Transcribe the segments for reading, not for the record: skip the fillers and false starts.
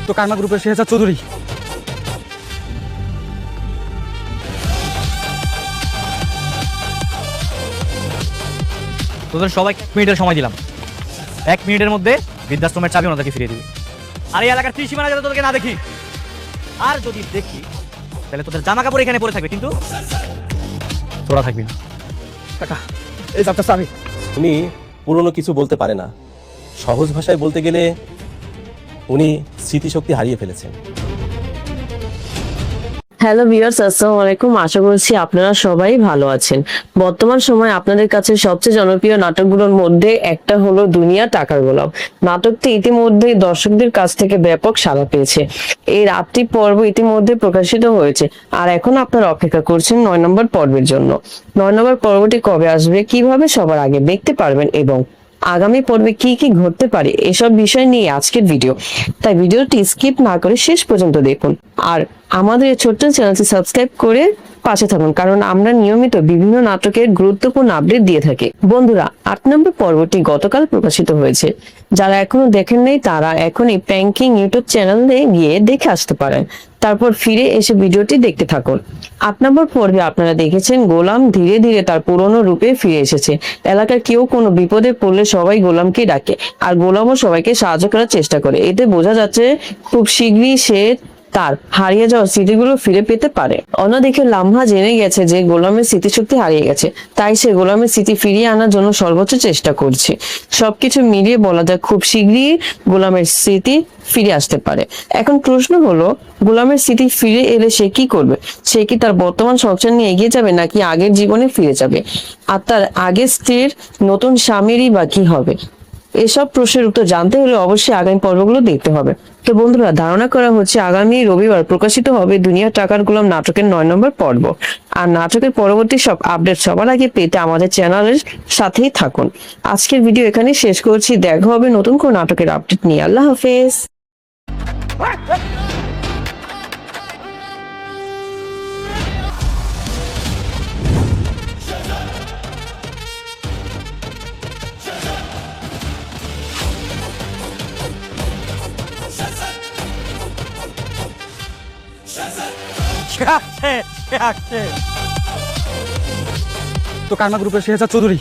তো কারমা গ্রুপের শেহজাদ চৌধুরী। তোদের সবাই 1 মিনিটের সময় দিলাম। 1 মিনিটের মধ্যে বৃদ্ধাশ্রমের চাবি ওনাদেরকে ফিরিয়ে দিবি। আর এই এলাকার ত্রিসীমানা যাতে তোদেরকে না দেখি, আর যদি দেখি তাহলে তোদের জামা কাপড় এখানে পরে থাকবে, কিন্তু তোরা থাকবি না। কাকা এই চাপটা আমি। উনি পুরনো কিছু বলতে পারে না, সহজ ভাষায় বলতে গেলে উনি স্মৃতিশক্তি হারিয়ে ফেলেছেন। হ্যালো ভিউয়ার্স, আসসালামু আলাইকুম। আশা করছি আপনারা সবাই ভালো আছেন। বর্তমান সময়ে আপনাদের কাছে সবচেয়ে জনপ্রিয় নাটকগুলোর মধ্যে একটা হলো দুনিয়া টাকার গোলাম। নাটকটি ইতিমধ্যেই দর্শকদের কাছ থেকে ব্যাপক সাড়া পেয়েছে। এর 8টি পর্ব ইতিমধ্যে প্রকাশিত হয়েছে, আর এখন আপনারা অপেক্ষা করছেন 9 নম্বর পর্বের জন্য। 9 নম্বর পর্বটি কবে আসবে, কিভাবে সবার আগে দেখতে পারবেন এবং আগামী পর্বে কি কি ঘটতে পারে, এসব বিষয় নিয়ে আজকের ভিডিও। তাই ভিডিওটি স্কিপ না করে শেষ পর্যন্ত দেখুন, আর আমাদের এই ছোট্ট চ্যানেলটি সাবস্ক্রাইব করে পাশে থাকুন, কারণ আমরা নিয়মিত বিভিন্ন নাটকের গুরুত্বপূর্ণ আপডেট দিয়ে থাকি। বন্ধুরা, 8 নম্বর পর্বটি গতকাল প্রকাশিত হয়েছে। যারা এখনো দেখেন নাই তারা এখনই প্যাঙ্কিং ইউটিউব চ্যানেলে গিয়ে দেখে আসতে পারেন, তারপর ফিরে এসে ভিডিওটি দেখতে থাকুন। 8 নম্বর পর্বে আপনারা দেখেছেন গোলাম ধীরে ধীরে তার পুরনো রূপে ফিরে এসেছে। এলাকার কেউ কোনো বিপদে পড়লে সবাই গোলামকে ডাকে, আর গোলামও সবাইকে সাহায্য করার চেষ্টা করে। এতে বোঝা যাচ্ছে খুব শীঘ্রই সে তার হারিয়ে যাওয়া স্মৃতিগুলো ফিরে পেতে পারে। অন্যদিকে লামহা জেনে গেছে যে গোলামের স্মৃতিশক্তি হারিয়ে গেছে, তাই সে গোলামের স্মৃতি ফিরিয়ে আনার জন্য সর্বোচ্চ চেষ্টা করছে। সবকিছু মিলিয়ে বলা যায় খুব শীঘ্রই গোলামের স্মৃতি ফিরে আসতে পারে। এখন প্রশ্ন হলো, গোলামের স্মৃতি ফিরে এলে সে কি করবে? সে কি তার বর্তমান সংসার নিয়ে এগিয়ে যাবে, নাকি আগের জীবনে ফিরে যাবে? আর তার আগের স্ত্রীর নতুন স্বামীরই বা কি হবে? এসব প্রশ্নের উত্তর জানতে হলে অবশ্যই আগামী পর্বগুলো দেখতে হবে। তো বন্ধুরা, ধারণা করা হচ্ছে আগামী রবিবার প্রকাশিত হবে দুনিয়া টাকার গোলাম নাটকের 9 নম্বর পর্ব। আর নাটকের পরবর্তী সব আপডেট সবার আগে পেতে আমাদের চ্যানেলের সাথেই থাকুন। আজকের ভিডিও এখানে শেষ করছি। দেখা হবে নতুন কোন নাটকের আপডেট নিয়ে। আল্লাহ হাফেজ। তো কারমা গ্রুপের শেহজাদ চৌধুরী।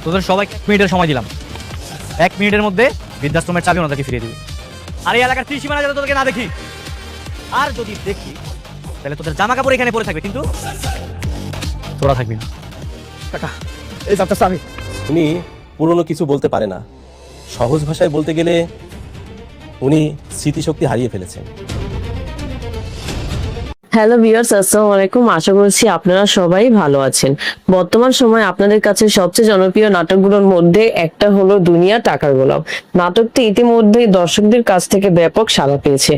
তোদের সবাই 1 মিনিটের সময় দিলাম। 1 মিনিটের মধ্যে বৃদ্ধাশ্রমের চাবি ওনাদেরকে ফিরিয়ে দিবি। আর এই এলাকার ত্রিসীমানা যাতে তোদেরকে না দেখি, আর যদি দেখি তাহলে তোদের জামা কাপড় এখানে পরে থাকবে, কিন্তু তোরা থাকবি না। কাকা এই চাপটা আমি। উনি পুরনো কিছু বলতে পারে না, সহজ ভাষায় বলতে গেলে উনি স্মৃতিশক্তি হারিয়ে ফেলেছেন। হ্যালো ভিউয়ার্স, আসসালামু আলাইকুম। আশা করছি আপনারা সবাই ভালো আছেন। বর্তমান সময়ে আপনাদের কাছে সবচেয়ে জনপ্রিয় নাটকগুলোর মধ্যে একটা হলো দুনিয়া টাকার গোলাম। নাটকটি ইতিমধ্যেই দর্শকদের কাছ থেকে ব্যাপক সাড়া পেয়েছে।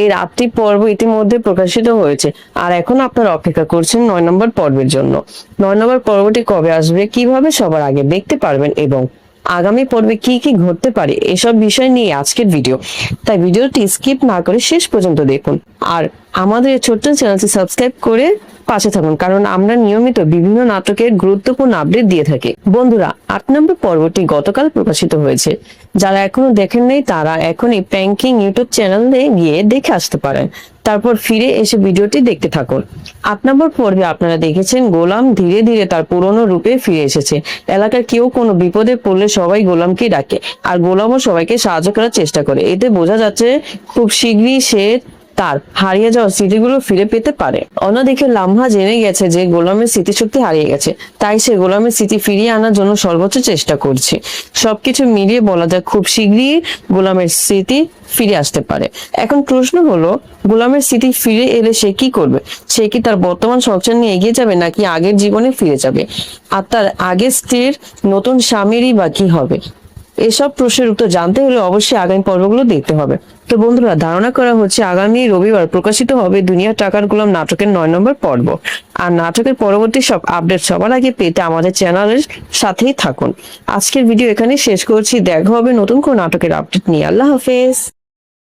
এর 8টি পর্ব ইতিমধ্যে প্রকাশিত হয়েছে, আর এখন আপনারা অপেক্ষা করছেন 9 নম্বর পর্বের জন্য। 9 নম্বর পর্বটি কবে আসবে, কিভাবে সবার আগে দেখতে পারবেন এবং আগামী পর্বে কি কি ঘটতে পারে, এসব বিষয় নিয়ে আজকের ভিডিও। তাই ভিডিওটি স্কিপ না করে শেষ পর্যন্ত দেখুন, আর আমাদের এই ছোট্ট চ্যানেলটি সাবস্ক্রাইব করে পাশে থাকুন, কারণ আমরা নিয়মিত বিভিন্ন নাটকের গুরুত্বপূর্ণ আপডেট দিয়ে থাকি। বন্ধুরা, 8 নম্বর পর্বটি গতকাল প্রকাশিত হয়েছে। যারা এখনো দেখেন নাই তারা এখনই প্যাঙ্কিং ইউটিউব চ্যানেলে গিয়ে দেখে আসতে পারেন, তারপর ফিরে এসে ভিডিওটি দেখতে থাকুন। 8 নম্বর পর্বে আপনারা দেখেছেন গোলাম ধীরে ধীরে তার পুরনো রূপে ফিরে এসেছে। এলাকার কেউ কোনো বিপদে পড়লে সবাই গোলামকে ডাকে, আর গোলামও সবাইকে সাহায্য করার চেষ্টা করে। এতে বোঝা যাচ্ছে খুব শীঘ্রই সে তার হারিয়ে যাওয়া স্মৃতিগুলো ফিরে পেতে পারে। অন্যদিকে লামহা জেনে গেছে যে গোলামের স্মৃতিশক্তি হারিয়ে গেছে, তাই সে গোলামের স্মৃতি ফিরিয়ে আনার জন্য সর্বোচ্চ চেষ্টা করছে। সবকিছু মিলিয়ে বলা যায় খুব শীঘ্রই গোলামের স্মৃতি ফিরে আসতে পারে। এখন প্রশ্ন হলো, গোলামের স্মৃতি ফিরে এলে সে কি করবে? সে কি তার বর্তমান সংসার নিয়ে এগিয়ে যাবে, নাকি আগের জীবনে ফিরে যাবে? আর তার আগের স্ত্রীর নতুন স্বামীরই বা কি হবে? এসব প্রশ্নের উত্তর জানতে হলে অবশ্যই আগামী পর্বগুলো দেখতে হবে। তো বন্ধুরা, ধারণা করা হচ্ছে আগামী রবিবার প্রকাশিত হবে দুনিয়া টাকার গোলাম নাটকের 9 নম্বর পর্ব। আর নাটকের পরবর্তী সব আপডেট সবার আগে পেতে আমাদের চ্যানেলের সাথেই থাকুন। আজকের ভিডিও এখানে শেষ করছি। দেখা হবে নতুন কোন নাটকের আপডেট নিয়ে। আল্লাহ হাফেজ।